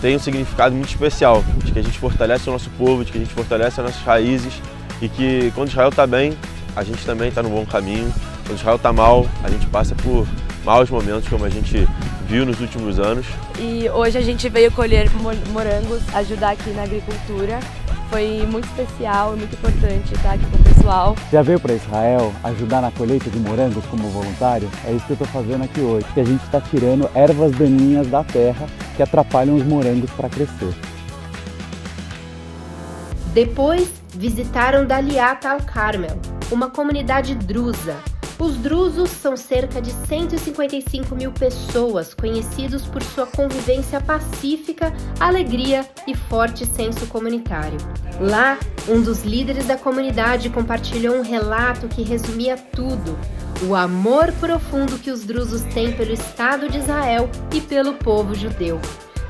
tem um significado muito especial, de que a gente fortalece o nosso povo, de que a gente fortalece as nossas raízes e que quando Israel está bem, a gente também está no bom caminho. Quando Israel está mal, a gente passa por maus momentos, como a gente viu nos últimos anos. E hoje a gente veio colher morangos, ajudar aqui na agricultura. Foi muito especial e muito importante estar aqui com o pessoal. Já veio para Israel ajudar na colheita de morangos como voluntário? É isso que eu estou fazendo aqui hoje. Que a gente está tirando ervas daninhas da terra que atrapalham os morangos para crescer. Depois, visitaram Daliat al-Carmel, uma comunidade drusa. Os drusos são cerca de 155 mil pessoas, conhecidos por sua convivência pacífica, alegria e forte senso comunitário. Lá, um dos líderes da comunidade compartilhou um relato que resumia tudo: o amor profundo que os drusos têm pelo Estado de Israel e pelo povo judeu.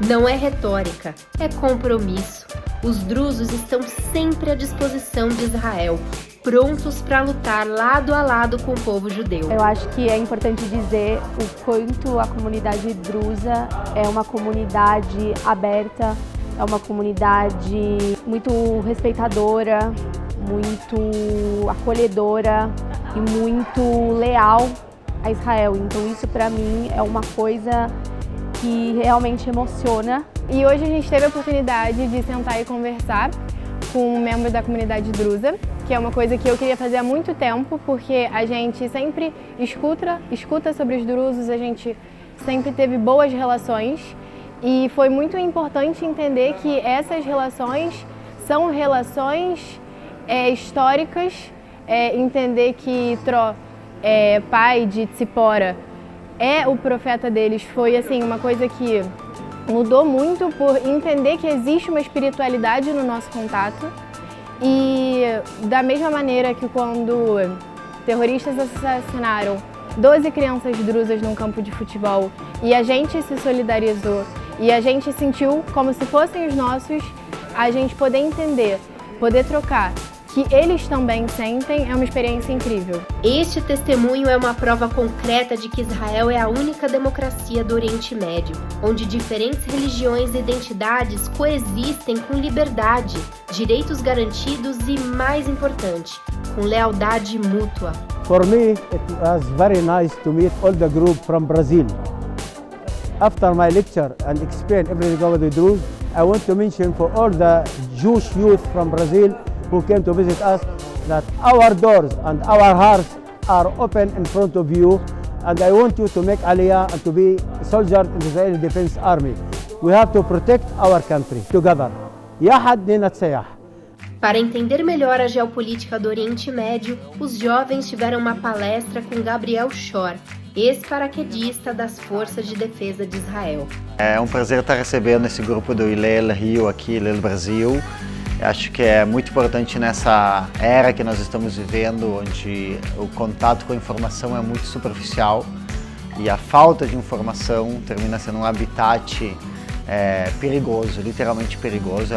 Não é retórica, é compromisso. Os drusos estão sempre à disposição de Israel, prontos para lutar lado a lado com o povo judeu. Eu acho que é importante dizer o quanto a comunidade drusa é uma comunidade aberta, é uma comunidade muito respeitadora, muito acolhedora e muito leal a Israel. Então isso para mim é uma coisa que realmente emociona. E hoje a gente teve a oportunidade de sentar e conversar com um membro da comunidade drusa, que é uma coisa que eu queria fazer há muito tempo, porque a gente sempre escuta sobre os drusos, a gente sempre teve boas relações e foi muito importante entender que essas relações são relações históricas, entender que Tró, pai de Tzipora, é o profeta deles, foi assim uma coisa que mudou muito por entender que existe uma espiritualidade no nosso contato. E da mesma maneira que quando terroristas assassinaram 12 crianças drusas num campo de futebol e a gente se solidarizou e a gente sentiu como se fossem os nossos, a gente poder entender, poder trocar, que eles também sentem, é uma experiência incrível. Este testemunho é uma prova concreta de que Israel é a única democracia do Oriente Médio, onde diferentes religiões e identidades coexistem com liberdade, direitos garantidos e, mais importante, com lealdade mútua. For me, it was very nice to meet all the group from Brazil. After my lecture and explain everything about the Druze, I want to mention for all the Jewish youth from Brazil who came to visit us that our doors and our hearts are open in front of you, and I want you to make Aliyah and to be soldiers in the Israeli Defense Army. We have to protect our country together. Yahad Ninatsayah. Para entender melhor a geopolítica do Oriente Médio, os jovens tiveram uma palestra com Gabriel Shor, ex-paraquedista das Forças de Defesa de Israel. É um prazer estar recebendo esse grupo do Hillel Rio aqui, Hillel Brasil. Acho que é muito importante nessa era que nós estamos vivendo, onde o contato com a informação é muito superficial e a falta de informação termina sendo um habitat perigoso, literalmente perigoso.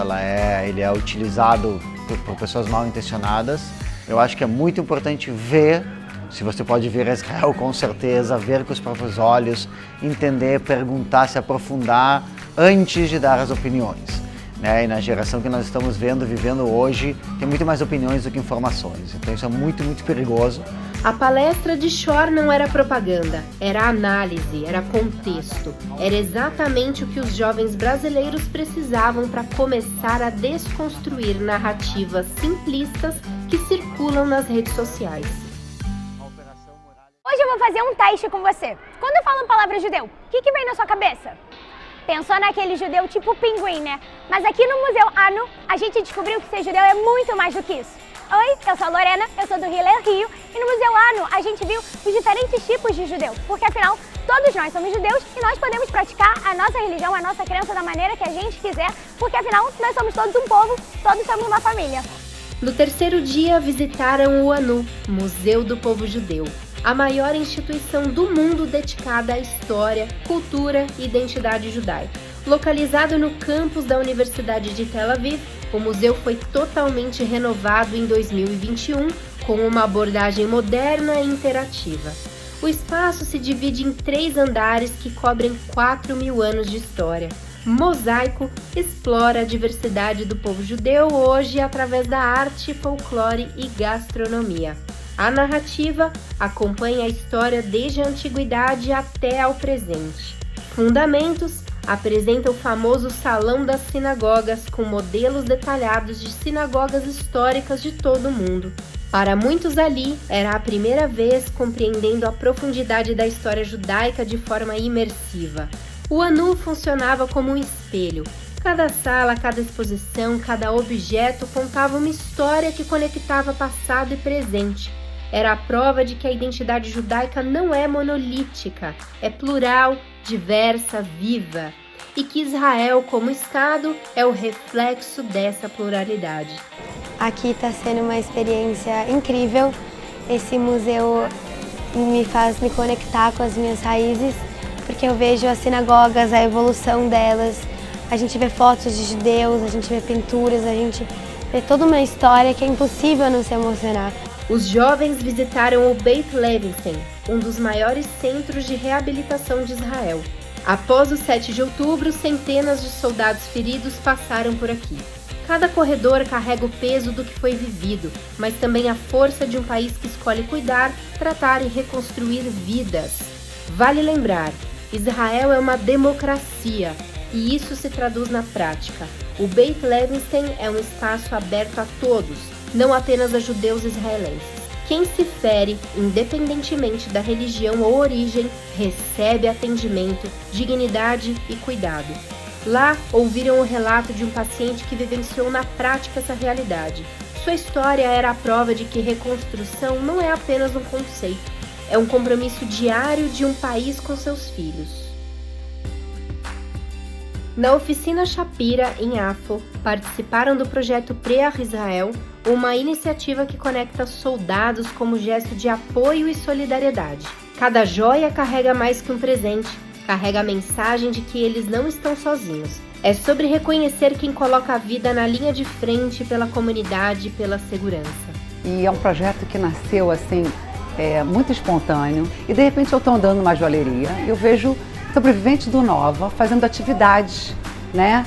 Ele é utilizado por pessoas mal intencionadas. Eu acho que é muito importante ver, se você pode vir a Israel com certeza, ver com os próprios olhos, entender, perguntar, se aprofundar antes de dar as opiniões. E na geração que nós estamos vivendo hoje, tem muito mais opiniões do que informações. Então isso é muito, muito perigoso. A palestra de Shor não era propaganda, era análise, era contexto. Era exatamente o que os jovens brasileiros precisavam para começar a desconstruir narrativas simplistas que circulam nas redes sociais. Hoje eu vou fazer um teste com você. Quando eu falo a palavra judeu, o que vem na sua cabeça? Pensou naquele judeu tipo pinguim, né? Mas aqui no Museu ANU, a gente descobriu que ser judeu é muito mais do que isso. Oi, eu sou a Lorena, eu sou do Rio, e no Museu ANU a gente viu os diferentes tipos de judeu, porque afinal, todos nós somos judeus e nós podemos praticar a nossa religião, a nossa crença da maneira que a gente quiser, porque afinal, nós somos todos um povo, todos somos uma família. No terceiro dia, visitaram o ANU, Museu do Povo Judeu, a maior instituição do mundo dedicada à história, cultura e identidade judaica. Localizado no campus da Universidade de Tel Aviv, o museu foi totalmente renovado em 2021 com uma abordagem moderna e interativa. O espaço se divide em 3 andares que cobrem 4.000 anos de história. Mosaico explora a diversidade do povo judeu hoje através da arte, folclore e gastronomia. A narrativa acompanha a história desde a antiguidade até ao presente. Fundamentos apresenta o famoso Salão das Sinagogas com modelos detalhados de sinagogas históricas de todo o mundo. Para muitos ali, era a primeira vez compreendendo a profundidade da história judaica de forma imersiva. O ANU funcionava como um espelho. Cada sala, cada exposição, cada objeto contava uma história que conectava passado e presente. Era a prova de que a identidade judaica não é monolítica, é plural, diversa, viva. E que Israel, como Estado, é o reflexo dessa pluralidade. Aqui está sendo uma experiência incrível. Esse museu me faz me conectar com as minhas raízes, porque eu vejo as sinagogas, a evolução delas. A gente vê fotos de judeus, a gente vê pinturas, a gente vê toda uma história que é impossível não se emocionar. Os jovens visitaram o Beit Levinstein, um dos maiores centros de reabilitação de Israel. Após o 7 de outubro, centenas de soldados feridos passaram por aqui. Cada corredor carrega o peso do que foi vivido, mas também a força de um país que escolhe cuidar, tratar e reconstruir vidas. Vale lembrar, Israel é uma democracia e isso se traduz na prática. O Beit Levinstein é um espaço aberto a todos, não apenas a judeus israelenses. Quem se fere, independentemente da religião ou origem, recebe atendimento, dignidade e cuidado. Lá, ouviram o relato de um paciente que vivenciou na prática essa realidade. Sua história era a prova de que reconstrução não é apenas um conceito, é um compromisso diário de um país com seus filhos. Na oficina Shapira, em Afo, participaram do projeto Preach Israel, uma iniciativa que conecta soldados como gesto de apoio e solidariedade. Cada joia carrega mais que um presente, carrega a mensagem de que eles não estão sozinhos. É sobre reconhecer quem coloca a vida na linha de frente pela comunidade e pela segurança. E é um projeto que nasceu assim, muito espontâneo. E de repente eu estou andando numa joalheria e eu vejo sobreviventes do Nova fazendo atividades, né?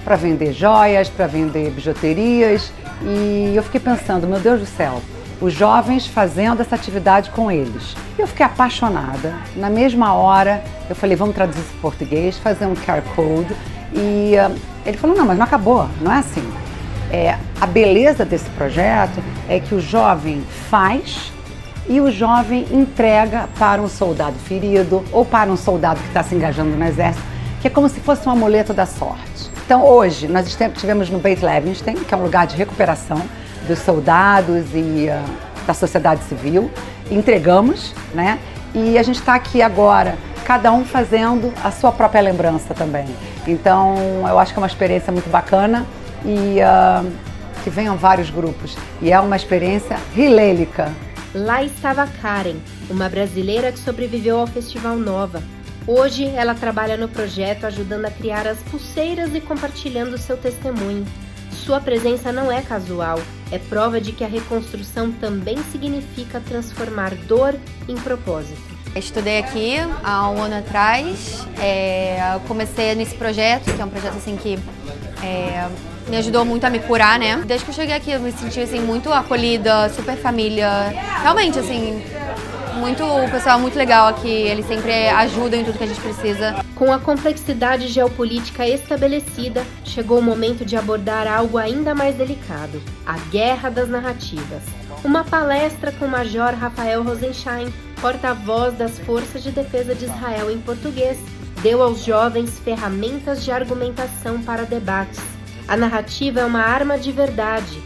Para vender joias, para vender bijuterias. E eu fiquei pensando, meu Deus do céu, os jovens fazendo essa atividade com eles. Eu fiquei apaixonada. Na mesma hora, eu falei, vamos traduzir isso em português, fazer um QR Code. E ele falou, não, mas não acabou, não é assim. A beleza desse projeto é que o jovem faz e o jovem entrega para um soldado ferido ou para um soldado que está se engajando no exército, que é como se fosse um amuleto da sorte. Então hoje nós estivemos no Beit Levinstein, que é um lugar de recuperação dos soldados e da sociedade civil, entregamos, né? E a gente está aqui agora, cada um fazendo a sua própria lembrança também. Então eu acho que é uma experiência muito bacana e que venham vários grupos. E é uma experiência hilélica. Lá estava Karen, uma brasileira que sobreviveu ao Festival Nova. Hoje, ela trabalha no projeto ajudando a criar as pulseiras e compartilhando seu testemunho. Sua presença não é casual, é prova de que a reconstrução também significa transformar dor em propósito. Estudei aqui há um ano atrás, comecei nesse projeto, que é um projeto assim que me ajudou muito a me curar, né? Desde que eu cheguei aqui eu me senti assim, muito acolhida, super família, realmente assim, o pessoal muito legal aqui, eles sempre ajudam em tudo que a gente precisa. Com a complexidade geopolítica estabelecida, chegou o momento de abordar algo ainda mais delicado, a guerra das narrativas. Uma palestra com o Major Rafael Rosenstein, porta-voz das Forças de Defesa de Israel em português, deu aos jovens ferramentas de argumentação para debates. A narrativa é uma arma de verdade.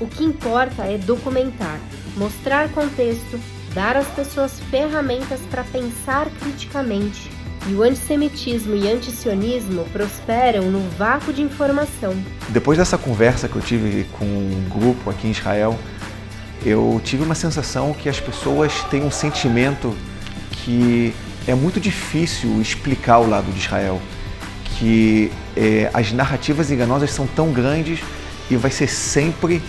O que importa é documentar, mostrar contexto, dar às pessoas ferramentas para pensar criticamente. E o antissemitismo e antisionismo prosperam no vácuo de informação. Depois dessa conversa que eu tive com um grupo aqui em Israel, eu tive uma sensação que as pessoas têm um sentimento que é muito difícil explicar o lado de Israel, que as narrativas enganosas são tão grandes e vai ser sempre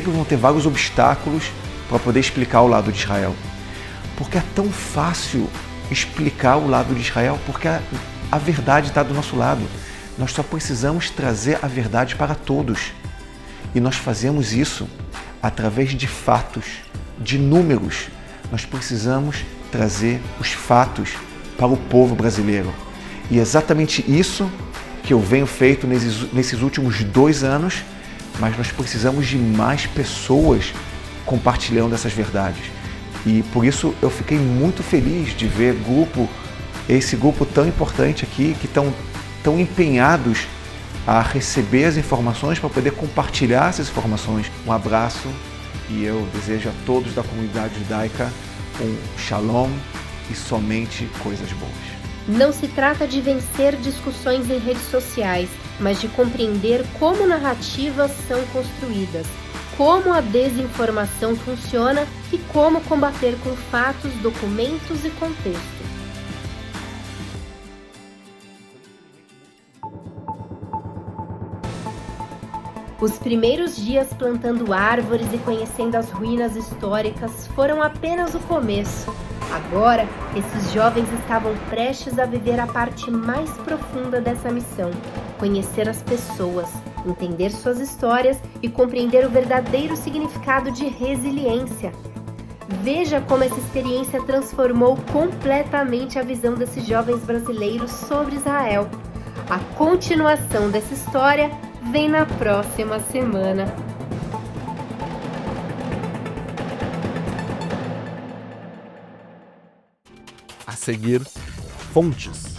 vão ter vários obstáculos para poder explicar o lado de Israel. Porque é tão fácil explicar o lado de Israel, porque a verdade está do nosso lado. Nós só precisamos trazer a verdade para todos. E nós fazemos isso através de fatos, de números. Nós precisamos trazer os fatos para o povo brasileiro. E é exatamente isso que eu venho feito nesses últimos 2 anos, mas nós precisamos de mais pessoas compartilhando essas verdades. E por isso eu fiquei muito feliz de ver esse grupo tão importante aqui, que estão tão empenhados a receber as informações para poder compartilhar essas informações. Um abraço e eu desejo a todos da comunidade judaica um shalom e somente coisas boas. Não se trata de vencer discussões em redes sociais, mas de compreender como narrativas são construídas, como a desinformação funciona e como combater com fatos, documentos e contexto. Os primeiros dias plantando árvores e conhecendo as ruínas históricas foram apenas o começo. Agora, esses jovens estavam prestes a viver a parte mais profunda dessa missão: conhecer as pessoas, entender suas histórias e compreender o verdadeiro significado de resiliência. Veja como essa experiência transformou completamente a visão desses jovens brasileiros sobre Israel. A continuação dessa história vem na próxima semana. A seguir, fontes.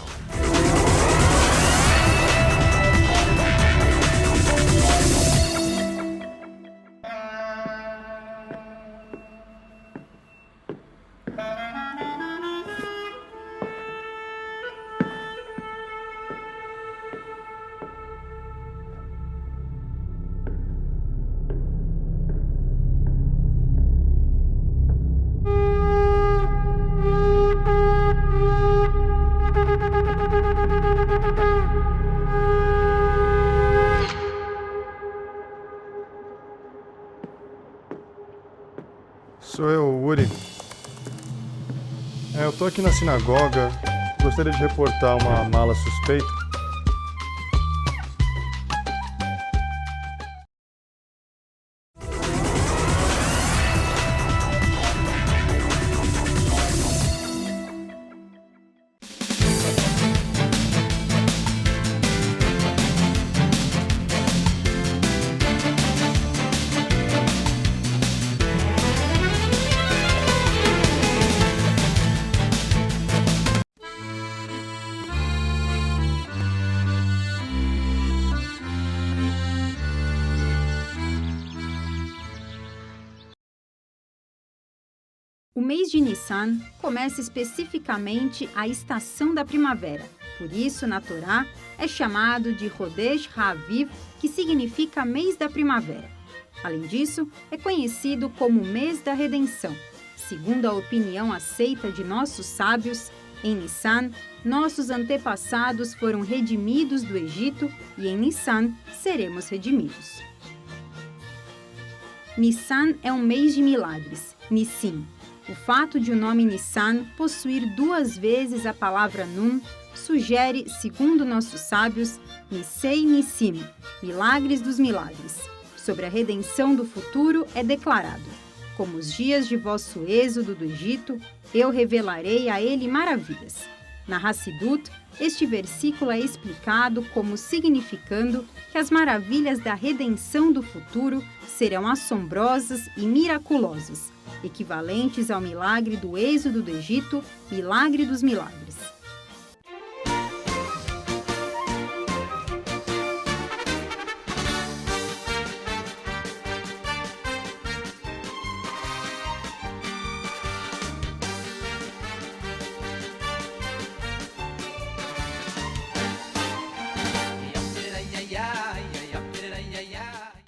Sou eu, Uri. Eu tô aqui na sinagoga. Gostaria de reportar uma mala suspeita. O mês de Nissan começa especificamente a estação da primavera. Por isso, na Torá, é chamado de Rodesh Ha'aviv, que significa mês da primavera. Além disso, é conhecido como mês da redenção. Segundo a opinião aceita de nossos sábios, Em Nissan, nossos antepassados foram redimidos do Egito e em Nissan seremos redimidos. Nissan é um mês de milagres, Nissim. O fato de o nome Nissan possuir 2 vezes a palavra Nun sugere, segundo nossos sábios, Nissei Nissim, milagres dos milagres. Sobre a redenção do futuro é declarado: como os dias de vosso êxodo do Egito, eu revelarei a ele maravilhas. Na Hassidut, este versículo é explicado como significando que as maravilhas da redenção do futuro serão assombrosas e miraculosas, equivalentes ao milagre do êxodo do Egito, milagre dos milagres.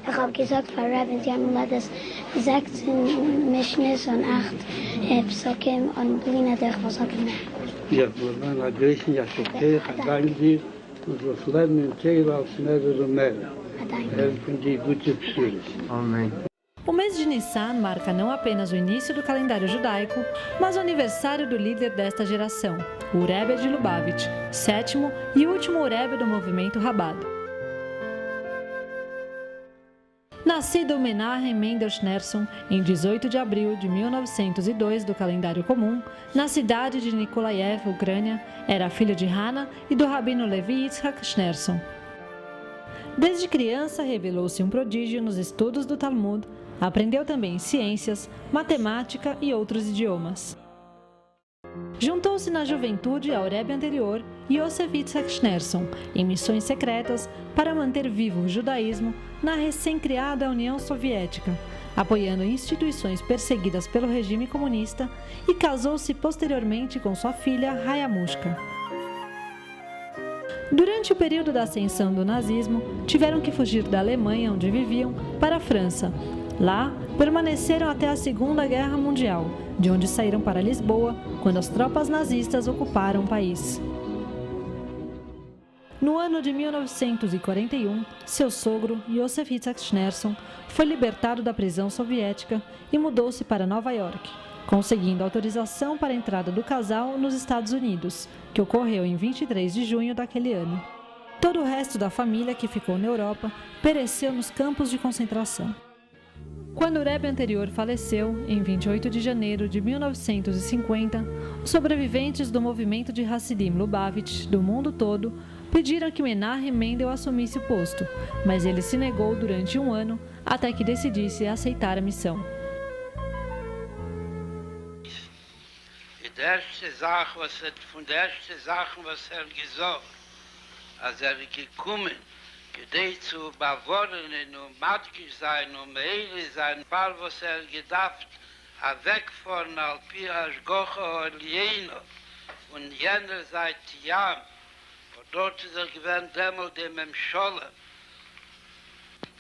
Ich habe gesagt, Frau Rabbi, Sie haben mir das 16 Mischnis und 8 Psokim und Blina durch was habe ich mehr. Ja, wir waren Griechen, ja, okay, danke dir, und wir lernen in Teira als mehr und mehr. Helfen die gute Psyche. Amém. O mês de Nissan marca não apenas o início do calendário judaico, mas o aniversário do líder desta geração, o Rebbe de Lubavitch, 7º e último Rebbe do movimento Chabad. Nascido Menachem Mendel Schneerson em 18 de abril de 1902 do calendário comum, na cidade de Nikolaev, Ucrânia, era filho de Hannah e do rabino Levi Yitzhak Schneerson. Desde criança revelou-se um prodígio nos estudos do Talmud, aprendeu também ciências, matemática e outros idiomas. Juntou-se na juventude ao Rebbe anterior, Yosef Yitzhak Schneerson, em missões secretas para manter vivo o judaísmo na recém-criada União Soviética, apoiando instituições perseguidas pelo regime comunista, e casou-se posteriormente com sua filha Hayamushka. Durante o período da ascensão do nazismo, tiveram que fugir da Alemanha, onde viviam, para a França. Lá, permaneceram até a Segunda Guerra Mundial, de onde saíram para Lisboa quando as tropas nazistas ocuparam o país. No ano de 1941, seu sogro, Yosef Yitzhak Schneerson, foi libertado da prisão soviética e mudou-se para Nova York, conseguindo autorização para a entrada do casal nos Estados Unidos, que ocorreu em 23 de junho daquele ano. Todo o resto da família que ficou na Europa pereceu nos campos de concentração. Quando o Rebbe anterior faleceu, em 28 de janeiro de 1950, os sobreviventes do movimento de Hassidim Lubavitch do mundo todo pediram que Menachem Mendel assumisse o posto, mas ele se negou durante 1 ano até que decidisse aceitar a missão. Von der ersten Sache, was gesagt, als gekommen, gedei zu bewohnen und matkisch sein und meili sein, Fall, was gedacht, weg von Alpi Ashgocha Olieno und jener seit Jam, und dort ist gewähnt Dämmel dem Scholle.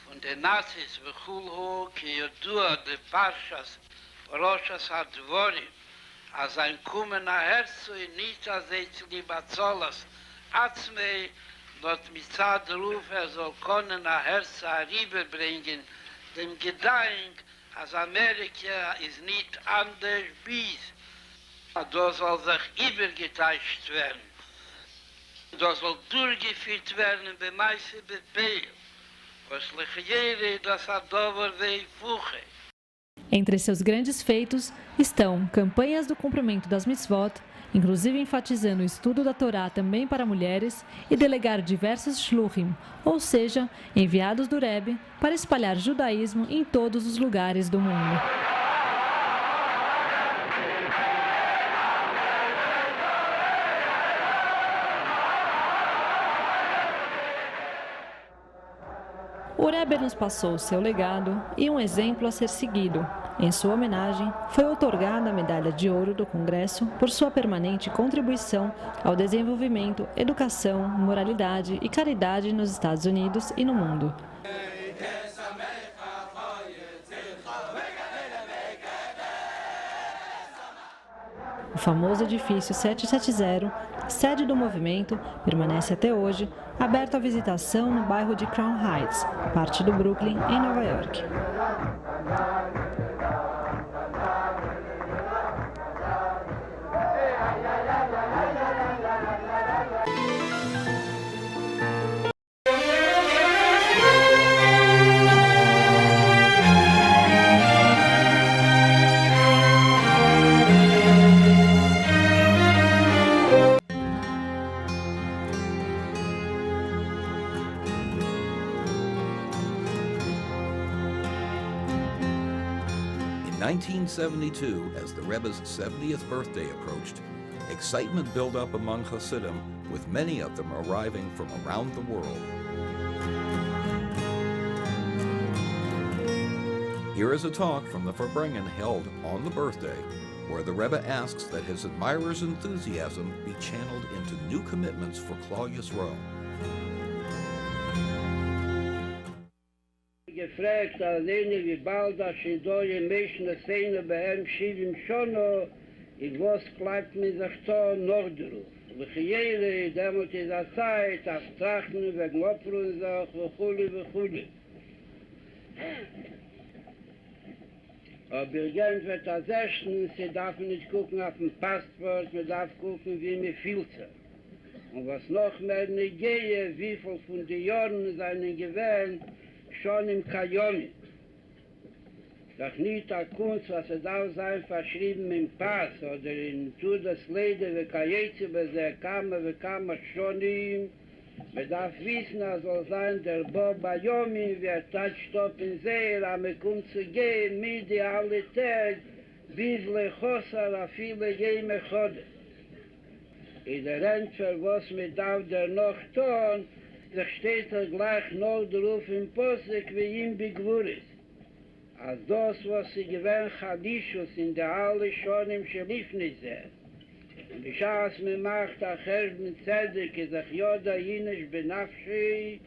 Von den Nazis, Bechulho, ki Yodua, de Parshas, Roshas Hadvorim, als ein Kumen nach Herz und nicht als ein Libatzolas, Atzmei, dort Mitzad Ruf, soll können nach Herz rüberbringen, dem Gedanken, als Amerika ist nicht anders bis. Da soll sich übergetäuscht werden. Da soll durchgeführt werden, bei meisten Befehl. Was lechiere, das hat Dover wei Fuche. Entre seus grandes feitos estão campanhas do cumprimento das mitzvot, inclusive enfatizando o estudo da Torá também para mulheres, e delegar diversos shluchim, ou seja, enviados do Rebbe, para espalhar judaísmo em todos os lugares do mundo. O Rebbe nos passou seu legado e um exemplo a ser seguido. Em sua homenagem, foi outorgada a Medalha de Ouro do Congresso por sua permanente contribuição ao desenvolvimento, educação, moralidade e caridade nos Estados Unidos e no mundo. O famoso edifício 770, sede do movimento, permanece até hoje aberto à visitação no bairro de Crown Heights, parte do Brooklyn, em Nova York. In 1972, as the Rebbe's 70th birthday approached, excitement built up among Hasidim, with many of them arriving from around the world. Here is a talk from the Farbrengen held on the birthday, where the Rebbe asks that his admirers' enthusiasm be channeled into new commitments for Klal Yisrael. gefragt, als wie bald das Schidoye Menschen Szene bei ihm schieben schon, ich was bleibt mir sich so Nordruf. Jede, damit ist eine Zeit, auf Trachten, wegen Opferungsach, וכולי. Aber irgendwann wird das ersten, sie darf nicht gucken auf den Passport, man darf gucken, wie man fühlt sich. Und was noch mehr nicht gehe, wie viel von den Jahren seinen gewählt, schon im Kajomi. Doch nicht der Kunst, was darf sein, verschrieben im Pass oder in Judas Lede, wie Kajetze, bei der Kammer schon ihm. Man darf wissen, er soll sein, der Bob Bayomi, wer tat stopp in Seher, aber kommt zu gehen, mit die alle Tag, bis lechosar, a viele Jeme Chodesh. In der Rentfer, was mit darf der noch tun, da steht gleich noch der Ruf im Posek, wie ihm begwuris. Als das, was sie gewähnt, Chadishus in der Halle schon im Schelifnis ist. Und die Schaas mir macht, achers mit Zedek, ist ach Yoda jinisch benafschi,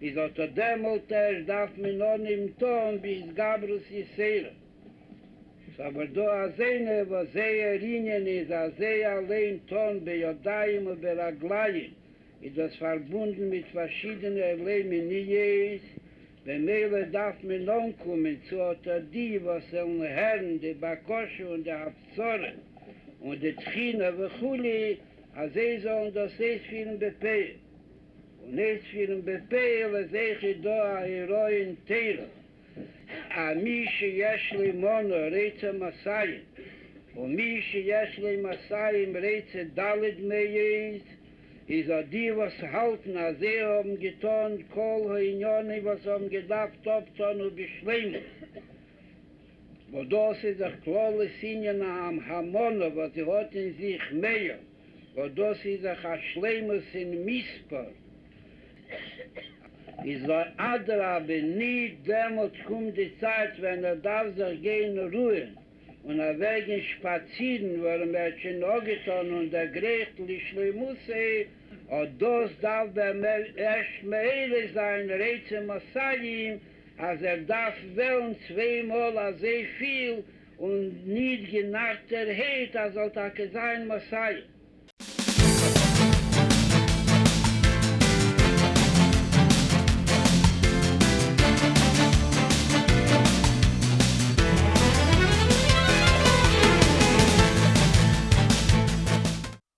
ist unter Dämmelt, darf mir noch nicht tun, bis Gabrus Yisera. Aber da Azene, was sehr Rinien ist, sehr allein tun, bei Yodayim und bei Raglayim, ist das verbunden mit verschiedenen Elemenies. Bei Meile darf man nun kommen zu unter die, was sollen Herren, die Bakosche und die Hafzore und die Tchina וכולי, אז sie sollen das nicht für den Befehl. Und nicht für den Befehl, sehe ich da ein Heroin Teile. מי שיש לי מונו רצה מסעים, ומי שיש לי מסעים רצה דלת מייס, is a die, was halten, a sie haben getan, kol hainyoni, was haben gedacht, obton und beschleimen. Wo das ist a klolle Sinjen am Hamona, was sie hat in sich mehr, wo das ist a Schleimus in Mispar. Is a Adrabe, nie demot kommt die Zeit, wenn darf sich gehen ruhen, und wegen spazieren, weil schon auch getan und der Grechtli Schleimusse, und das darf der erst Meile sein, Reize Masayim, als darf wählen zweimal sehr viel und nicht genachter Heid, als sollte sein Masayim.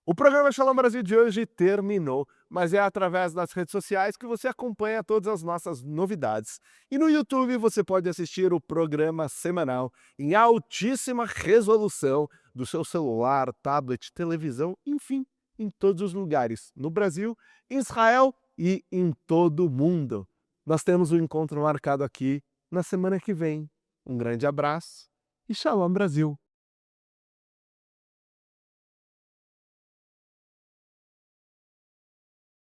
O programa Shalom Brasil de hoje terminou, mas é através das redes sociais que você acompanha todas as nossas novidades. E no YouTube você pode assistir o programa semanal em altíssima resolução do seu celular, tablet, televisão, enfim, em todos os lugares, no Brasil, em Israel e em todo o mundo. Nós temos um encontro marcado aqui na semana que vem. Um grande abraço e Shalom Brasil!